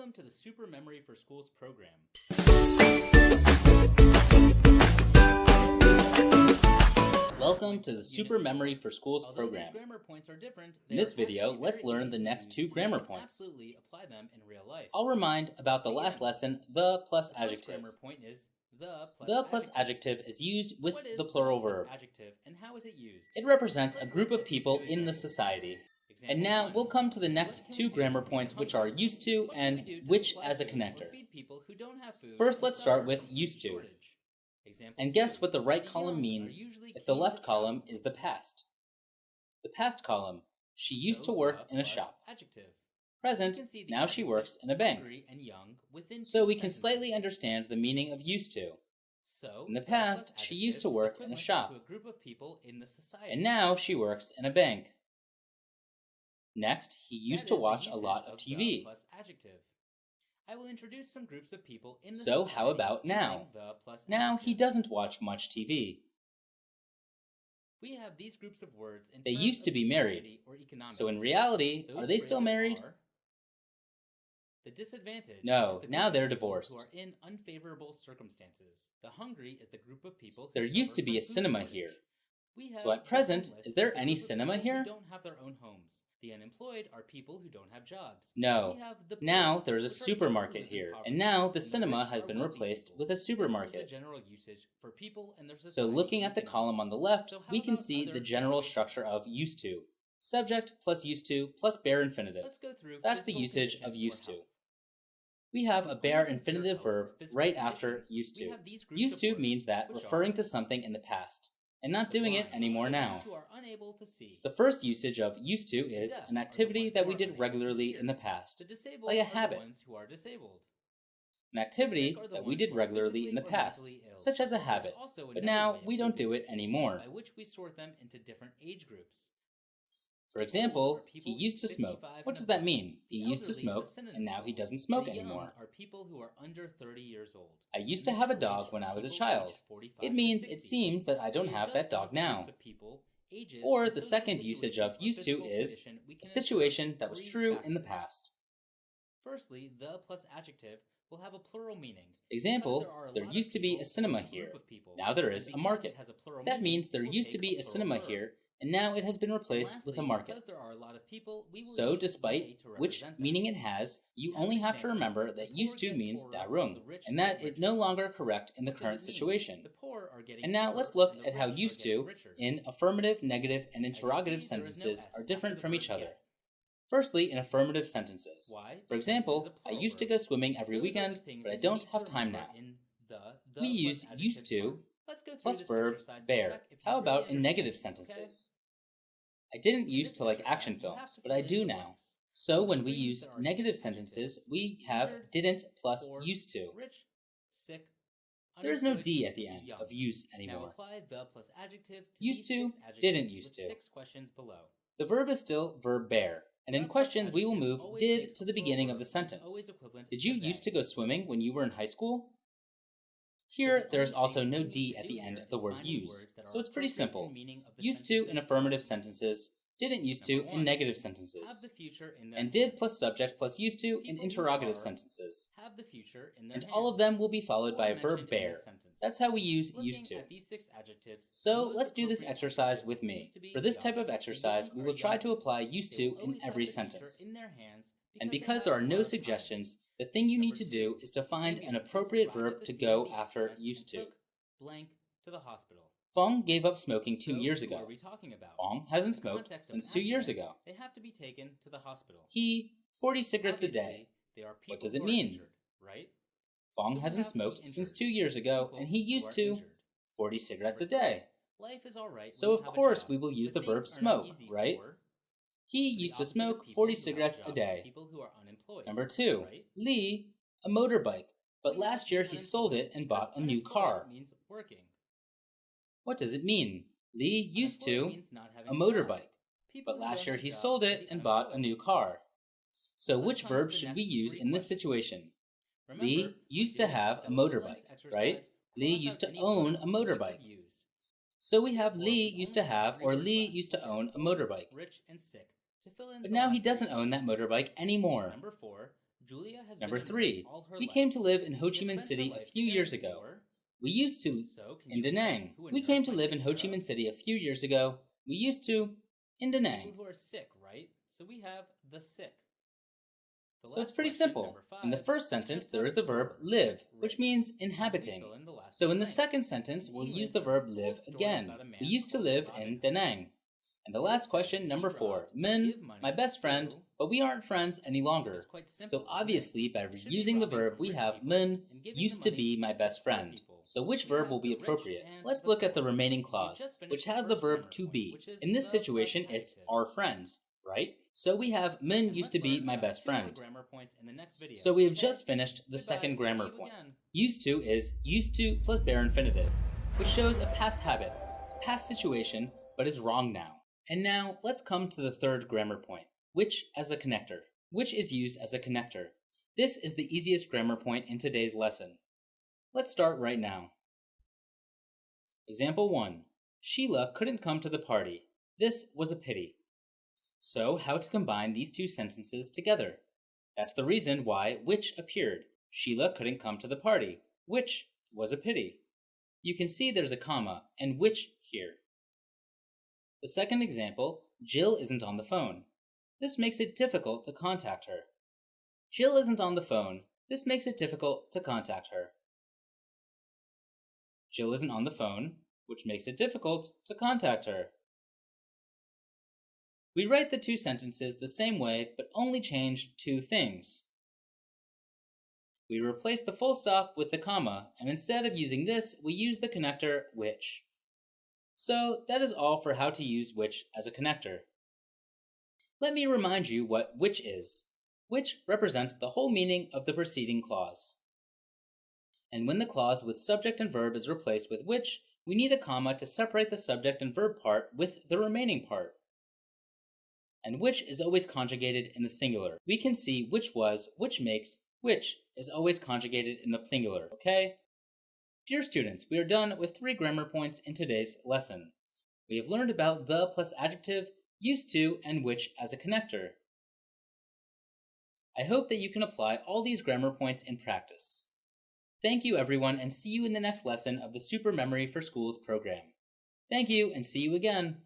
Welcome to the Super Memory for Schools program. Welcome to the Super Memory for Schools program. These grammar points are different, in this video, let's learn the next two grammar points. Absolutely apply them in real life. I'll remind about the last lesson, the plus adjective. The grammar point is the plus adjective is used with the plural verb. Adjective, and how is it used? It represents a group of people in the society. And now we'll come to the next two grammar points, which are used to and which as a connector. First, let's start with used to. And guess what the right column means if the left column is the past. The past column, she used to work in a shop. Present, now she works in a bank. So we can slightly understand the meaning of used to. In the past, she used to work in a shop. And now she works in a bank. Next, he used to watch a lot of TV. I will introduce some groups of people in the society. So how about now? Now he doesn't watch much TV. We have these groups of words in they used to be married. So in reality, are they still married? The disadvantage no, now they're divorced. Who are in unfavorable circumstances. The hungry is the group of people there used to be a cinema here. So at present, is there any cinema here? Who don't have their own homes. The unemployed are people who don't have jobs. No. Now there's a supermarket here, and now the cinema has been replaced with a supermarket. So looking at the column on the left, we can see the general structure of used to. Subject plus used to plus bare infinitive. That's the usage of used to. We have a bare infinitive verb right after used to. Used to means that referring to something in the past, and not doing it anymore now. The first usage of used to is an activity that we did regularly in the past, like a habit. An activity that we did regularly in the past, such as a habit, but now we don't do it anymore. For example, he used to smoke. What does that mean? He used to smoke, and now he doesn't smoke anymore. I used to have a dog when I was a child. It means it seems that I don't have that dog now. Or the second usage of used to is a situation that was true in the past. Firstly, the plus adjective will have a plural meaning. Example, there used to be a cinema here. Now there is a market. That means there used to be a cinema here, and now it has been replaced with a market. So, despite which meaning it has, you only have to remember that used to means darung, and that it's no longer correct in the current situation. And now let's look at how used to in affirmative, negative, and interrogative sentences are different from each other. Firstly, in affirmative sentences. For example, I used to go swimming every weekend, but I don't have time now. We use used to plus verb, bear. How about in negative sentences? I didn't used to like action films, but I do now. So when we use negative sentences, we have didn't plus used to. There is no D at the end of use anymore. Used to, didn't used to. The verb is still verb bear, and in questions we will move did to the beginning of the sentence. Did you used to go swimming when you were in high school? Here, there is also no D at the end of the word use, so it's pretty simple. Used to in affirmative sentences, didn't used to in negative sentences, and did plus subject plus used to in interrogative sentences. And all of them will be followed by a verb bear. That's how we use used to. So let's do this exercise with me. For this type of exercise, we will try to apply used to in every sentence. And because there are no suggestions, the thing you need to do is to find an appropriate verb to go after used to. Fong gave up smoking 2 years ago. Fong hasn't smoked since 2 years ago. He, 40 cigarettes a day. What does it mean? Fong hasn't smoked since 2 years ago, and he used to 40 cigarettes a day. So of course we will use the verb smoke, right? He used to smoke 40 cigarettes a day. Number 2, Lee, a motorbike, but last year he sold it and bought a new car. What does it mean? Lee used to a motorbike, but last year he sold it and bought a new car. So which verb should we use in this situation? Lee used to have a motorbike, right? Lee used to own a motorbike. So we have Lee used to have or Lee used to own a motorbike. But now he doesn't own that motorbike anymore. Number 3. We came to live in Ho Chi Minh City a few years ago. We used to in Da Nang. We came to live in Ho Chi Minh City a few years ago. We used to in Da Nang. People who are sick, right? So we have the sick. So it's pretty simple. In the first sentence, there is the verb live, which means inhabiting. So in the second sentence, we'll use the verb live again. We used to live in Da Nang. And the last question, number 4. Min, my best friend, but we aren't friends any longer. So obviously, by reusing the verb, we have Min used to be my best friend. So which verb will be appropriate? Let's look at the remaining clause, which has the verb to be. In this situation, it's our friends, right? So we have Min used to be my best friend. So we have just finished the second grammar point. Used to is used to plus bare infinitive, which shows a past habit, a past situation, but is wrong now. And now let's come to the third grammar point, which as a connector. Which is used as a connector. This is the easiest grammar point in today's lesson. Let's start right now. Example 1. Sheila couldn't come to the party. This was a pity. So, how to combine these two sentences together? That's the reason why which appeared. Sheila couldn't come to the party, which was a pity. You can see there's a comma and which here. The second example, Jill isn't on the phone. This makes it difficult to contact her. Jill isn't on the phone. This makes it difficult to contact her. Jill isn't on the phone, which makes it difficult to contact her. We write the two sentences the same way, but only change two things. We replace the full stop with the comma, and instead of using this, we use the connector which. So that is all for how to use which as a connector. Let me remind you what which is. Which represents the whole meaning of the preceding clause. And when the clause with subject and verb is replaced with which, we need a comma to separate the subject and verb part with the remaining part. And which is always conjugated in the singular. We can see which was, which makes, which is always conjugated in the singular, okay? Dear students, we are done with 3 grammar points in today's lesson. We have learned about the plus adjective, used to, and which as a connector. I hope that you can apply all these grammar points in practice. Thank you everyone, and see you in the next lesson of the Super Memory for Schools program. Thank you, and see you again.